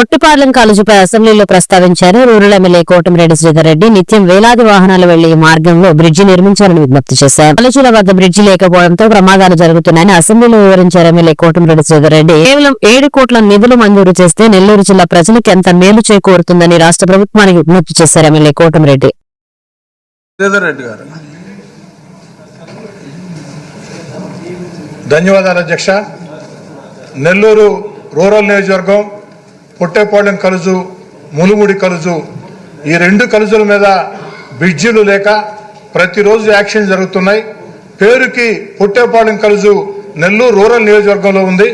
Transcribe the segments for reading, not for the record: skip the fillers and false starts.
పొట్టిపాలెం కాలేజీపై అసెంబ్లీలో ప్రస్తావించారు rural MLA Kotamreddy Sridhar Reddy. నిత్యం వేలాది వాహనాలు వెళ్లే ఈ మార్గంలో బ్రిడ్జి నిర్మించాలని విజ్ఞప్తి చేశారు. కాలేజీల వద్ద బ్రిడ్జి లేకపోవడంతో ప్రమాదాలు జరుగుతున్నాయని అసెంబ్లీలో వివరించారు ఎమ్మెల్యే కోటమిరెడ్డి శ్రీధర్ రెడ్డి. కేవలం 7 కోట్ల నిధులు మంజూరు చేస్తే నెల్లూరు జిల్లా ప్రజలకు ఎంత మేలు చేకూరుతుందని రాష్ట్ర ప్రభుత్వానికి విజ్ఞప్తి చేశారు ఎమ్మెల్యే కోటమిరెడ్డి. ధన్యవాదాలు అధ్యక్ష. నెల్లూరు రూరల్ నియోజకవర్గం పొట్టేపాలెం కలుజు, ములుముడి కలుజు, ఈ 2 కలుజుల మీద బ్రిడ్జిలు లేక ప్రతిరోజు యాక్షన్ జరుగుతున్నాయి. పేరుకి పొట్టేపాలెం కలుజు నెల్లూరు రూరల్ నియోజకవర్గంలో ఉంది.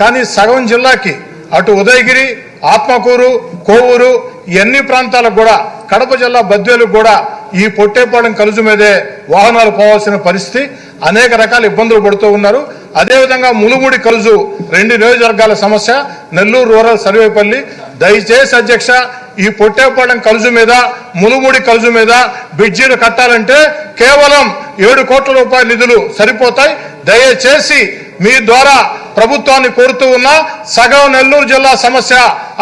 కానీ సగం జిల్లాకి అటు ఉదయగిరి, ఆత్మకూరు, కోవూరు ఈ అన్ని ప్రాంతాలకు కూడా, కడప జిల్లా బద్వేలకు కూడా ఈ పొట్టేపాలెం కలుజు మీదే వాహనాలు పోవాల్సిన పరిస్థితి, అనేక రకాల ఇబ్బందులు పడుతూ ఉన్నారు. అదేవిధంగా ములుముడి కలుజు 2 నియోజకవర్గాల సమస్య, నెల్లూరు రూరల్ సర్వేపల్లి. దయచేసి అధ్యక్ష, ఈ పొట్టేపాలెం కలుజు మీద, ములుముడి కలుజు మీద బ్రిడ్జీలు కట్టాలంటే కేవలం 7 కోట్ల రూపాయల నిధులు సరిపోతాయి. దయచేసి మీ ద్వారా ప్రభుత్వాన్ని కోరుతూ ఉన్న సగం నెల్లూరు జిల్లా సమస్య,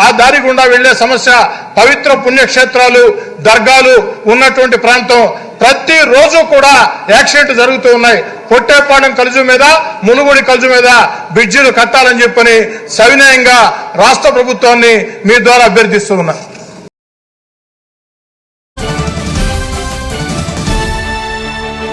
ఆ దారి గుండా వెళ్లే సమస్య, పవిత్ర పుణ్యక్షేత్రాలు, దర్గాలు ఉన్నటువంటి ప్రాంతం, ప్రతిరోజు కూడా యాక్సిడెంట్ జరుగుతూ ఉన్నాయి. పొట్టేపాలెం కలుజు మీద, ములుగుడి కలుజు మీద బ్రిడ్జిలు కట్టాలని చెప్పని సవినయంగా రాష్ట్ర ప్రభుత్వాన్ని మీ ద్వారా అభ్యర్థిస్తూ ఉన్నా.